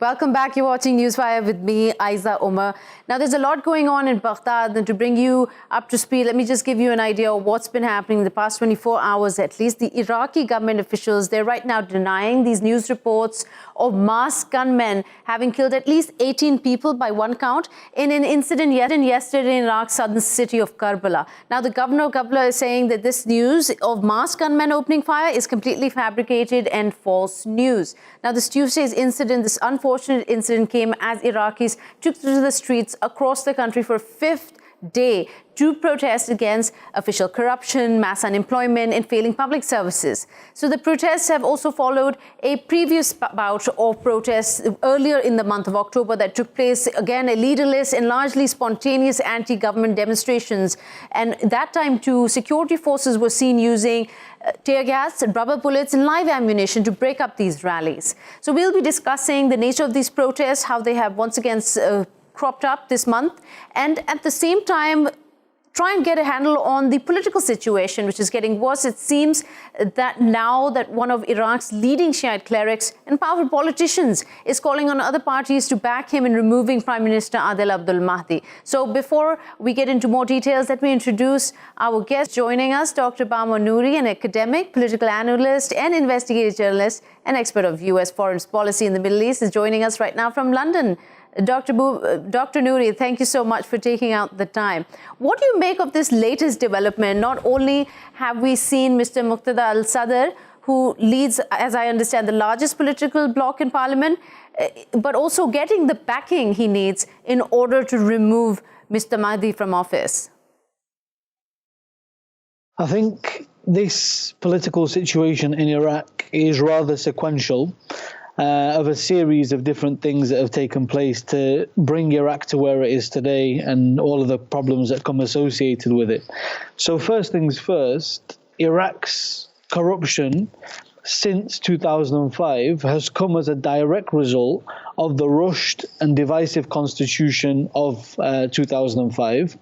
Welcome back. You're watching Newsfire with me, Aiza Umar. Now, there's a lot going on in Baghdad, and to bring you up to speed, let me just give you an idea of what's been happening in the past 24 hours at least. The Iraqi government officials, they're right now denying these news reports of masked gunmen having killed at least 18 people by one count in an incident yesterday in Iraq's southern city of Karbala. Now, the governor of Karbala is saying that this news of masked gunmen opening fire is completely fabricated and false news. Now, this Tuesday's incident, this unfortunate incident came as Iraqis took to the streets across the country for a fifth day to protest against official corruption, mass unemployment, and failing public services. So the protests have also followed a previous bout of protests earlier in the month of October that took place, again, a leaderless and largely spontaneous anti-government demonstrations. And that time, too, security forces were seen using tear gas, rubber bullets, and live ammunition to break up these rallies. So we'll be discussing the nature of these protests, how they have once again cropped up this month, and at the same time try and get a handle on the political situation, which is getting worse. It seems that now that one of Iraq's leading Shiite clerics and powerful politicians is calling on other parties to back him in removing Prime Minister Adel Abdul Mahdi. So before we get into more details, let me introduce our guest joining us, Dr. Bamo Nouri, an academic, political analyst and investigative journalist, and expert of U.S. foreign policy in the Middle East, is joining us right now from London. Dr. Nouri, thank you so much for taking out the time. What do you make of this latest development? Not only have we seen Mr. Muqtada al-sadr, who leads, as I understand, the largest political bloc in parliament, but also getting the backing he needs in order to remove Mr. Mahdi from office. I think this political situation in Iraq is rather sequential. Of a series of different things that have taken place to bring Iraq to where it is today and all of the problems that come associated with it. So first things first, Iraq's corruption since 2005 has come as a direct result of the rushed and divisive constitution of 2005.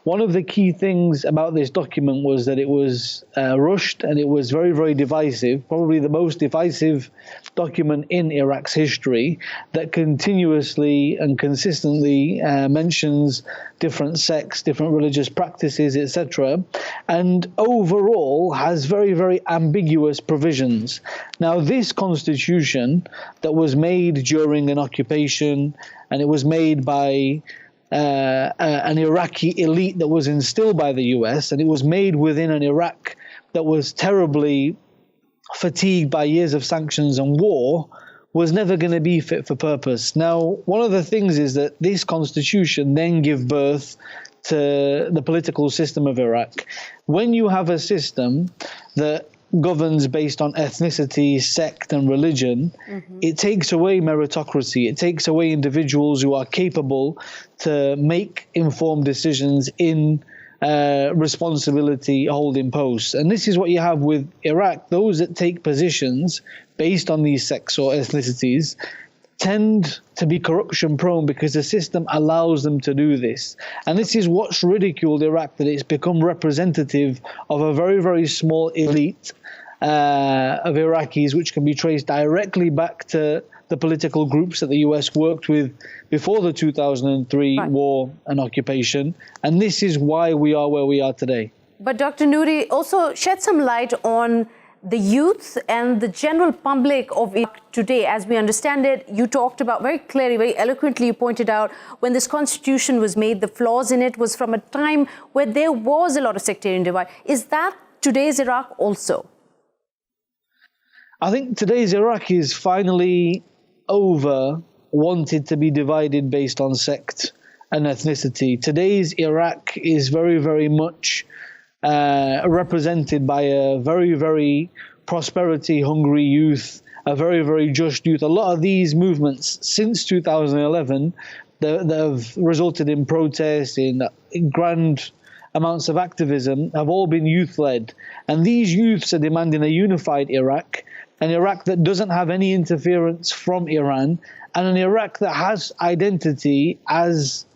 One of the key things about this document was that it was rushed and it was very, very divisive, probably the most divisive document in Iraq's history, that continuously and consistently mentions different sects, different religious practices, etc., and overall has very, very ambiguous provisions. Now, this constitution that was made during an occupation, and it was made by an Iraqi elite that was instilled by the US, and it was made within an Iraq that was terribly fatigued by years of sanctions and war, was never going to be fit for purpose. Now, one of the things is that this constitution then gave birth to the political system of Iraq. When you have a system that governs based on ethnicity, sect, and religion, it takes away meritocracy. It takes away individuals who are capable to make informed decisions in responsibility holding posts. And this is what you have with Iraq. Those that take positions based on these sects or ethnicities tend to be corruption prone because the system allows them to do this. And this is what's ridiculed Iraq, that it's become representative of a very, very small elite of Iraqis, which can be traced directly back to the political groups that the US worked with before the 2003 war and occupation. And this is why we are where we are today. But Dr. Nouri, also shed some light on the youth and the general public of Iraq today. As we understand it, you talked about very clearly, very eloquently, you pointed out when this constitution was made, the flaws in it was from a time where there was a lot of sectarian divide. Is that today's Iraq also? I think today's Iraq is finally over wanted to be divided based on sect and ethnicity. Today's Iraq is very, very much represented by a very, very prosperity-hungry youth, a very, very just youth. A lot of these movements since 2011 that have resulted in protests, in grand amounts of activism, have all been youth-led. And these youths are demanding a unified Iraq, an Iraq that doesn't have any interference from Iran, and an Iraq that has identity as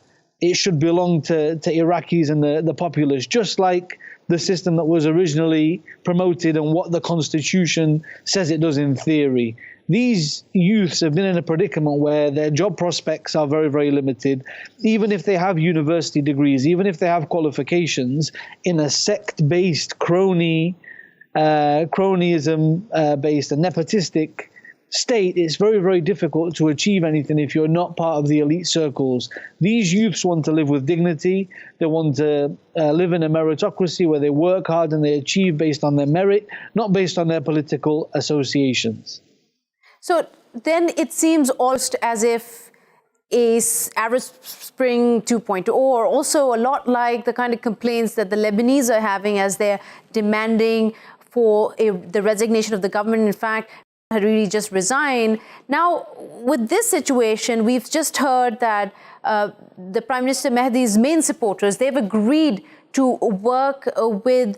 it should belong to Iraqis and the populace, just like the system that was originally promoted and what the constitution says it does in theory. these youths have been in a predicament where their job prospects are very, very limited. Even if they have university degrees, even if they have qualifications, in a sect-based cronyism-based and nepotistic state, it's very, very difficult to achieve anything if you're not part of the elite circles. These youths want to live with dignity. They want to live in a meritocracy where they work hard and they achieve based on their merit, not based on their political associations. So then it seems almost as if Arab Spring 2.0, or also a lot like the kind of complaints that the Lebanese are having as they're demanding for the resignation of the government. In fact, Hariri just resigned. Now, with this situation, we've just heard that the Prime Minister Mehdi's main supporters, they've agreed to work with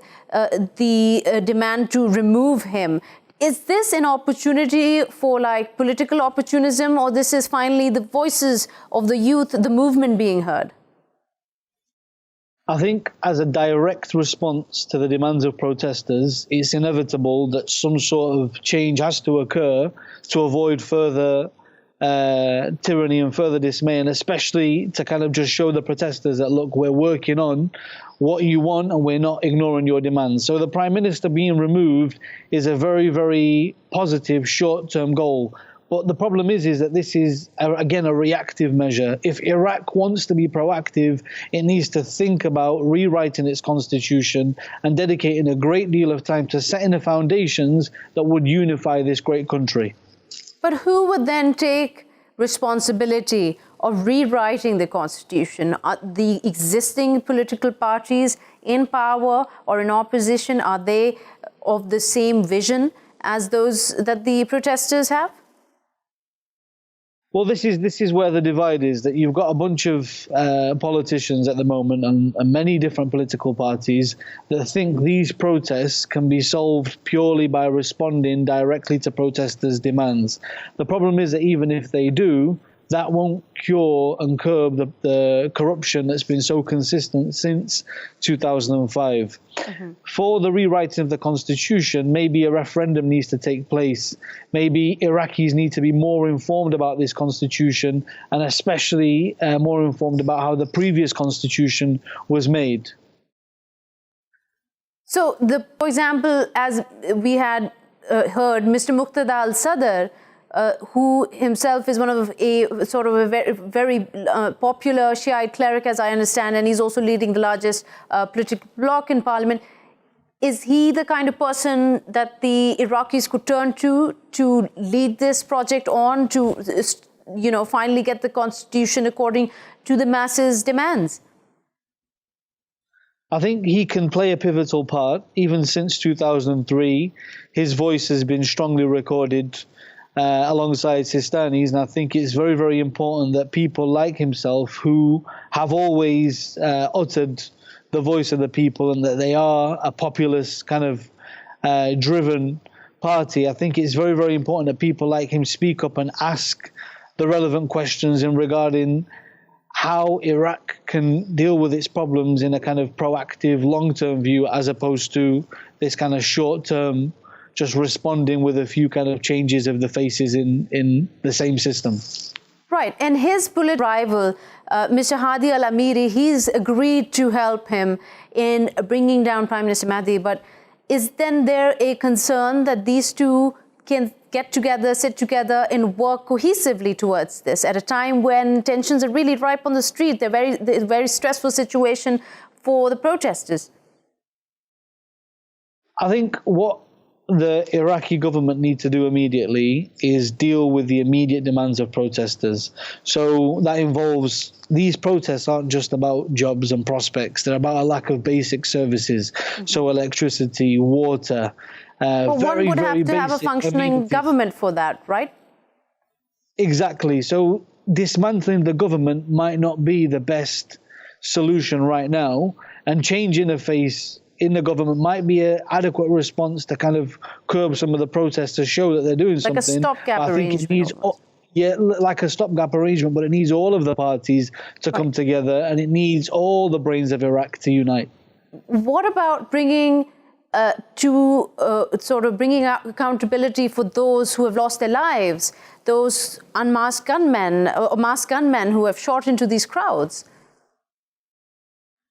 the demand to remove him. Is this an opportunity for like political opportunism, or this is finally the voices of the youth, the movement being heard? I think as a direct response to the demands of protesters, it's inevitable that some sort of change has to occur to avoid further tyranny and further dismay, and especially to kind of just show the protesters that, look, we're working on what you want and we're not ignoring your demands. So the Prime Minister being removed is a very, very positive short-term goal. But the problem is that this is, again, a reactive measure. If Iraq wants to be proactive, it needs to think about rewriting its constitution and dedicating a great deal of time to setting the foundations that would unify this great country. But who would then take responsibility of rewriting the constitution? Are the existing political parties in power or in opposition, are they of the same vision as those that the protesters have? Well, this is where the divide is, that you've got a bunch of politicians at the moment and many different political parties that think these protests can be solved purely by responding directly to protesters' demands. The problem is that even if they do, that won't cure and curb the corruption that's been so consistent since 2005. Mm-hmm. For the rewriting of the constitution, maybe a referendum needs to take place. Maybe Iraqis need to be more informed about this constitution, and especially more informed about how the previous constitution was made. So, for example, as we had heard, Mr. Muqtada al-Sadr, who himself is one of a very popular Shiite cleric, as I understand, and he's also leading the largest political bloc in parliament. Is he the kind of person that the Iraqis could turn to lead this project on, to finally get the constitution according to the masses' demands? I think he can play a pivotal part. Even since 2003, his voice has been strongly recorded alongside Sistani's, and I think it's very, very important that people like himself, who have always uttered the voice of the people and that they are a populist kind of driven party, I think it's very, very important that people like him speak up and ask the relevant questions in regarding how Iraq can deal with its problems in a kind of proactive, long-term view, as opposed to this kind of short-term, just responding with a few kind of changes of the faces in the same system. Right, and his political rival, Mr. Hadi al-Amiri, he's agreed to help him in bringing down Prime Minister Mahdi. But is then there a concern that these two can get together, sit together, and work cohesively towards this at a time when tensions are really ripe on the street? They're very stressful situation for the protesters. I think what the Iraqi government need to do immediately is deal with the immediate demands of protesters. So that involves, these protests aren't just about jobs and prospects, they're about a lack of basic services. Mm-hmm. So electricity, water, well, one would have to have a functioning government for that, right? Exactly. So dismantling the government might not be the best solution right now, and changing the face in the government might be an adequate response to kind of curb some of the protests, to show that they're doing something. Like a stopgap arrangement. Like a stopgap arrangement, but it needs all of the parties to come together, and it needs all the brains of Iraq to unite. What about bringing to sort of bringing accountability for those who have lost their lives, those unmasked gunmen or masked gunmen who have shot into these crowds?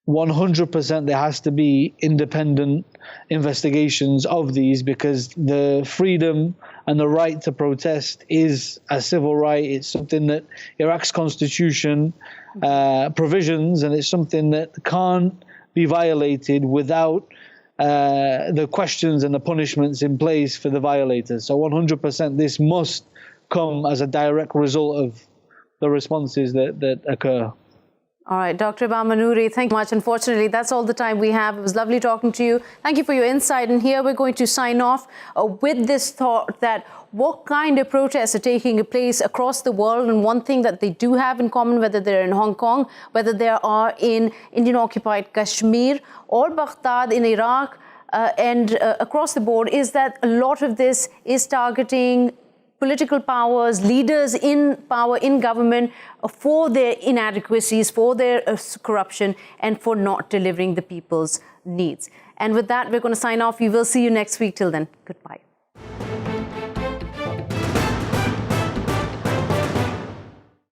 100% there has to be independent investigations of these, because the freedom and the right to protest is a civil right. It's something that Iraq's constitution provisions, and it's something that can't be violated without the questions and the punishments in place for the violators. So 100% this must come as a direct result of the responses that occur. All right, Dr. Bamo Nouri, thank you much. Unfortunately, that's all the time we have. It was lovely talking to you. Thank you for your insight. And here we're going to sign off with this thought that what kind of protests are taking place across the world. And one thing that they do have in common, whether they're in Hong Kong, whether they are in Indian-occupied Kashmir or Baghdad in Iraq, and across the board, is that a lot of this is targeting political powers, leaders in power, in government, for their inadequacies, for their corruption, and for not delivering the people's needs. And with that, we're going to sign off. We will see you next week. Till then, goodbye.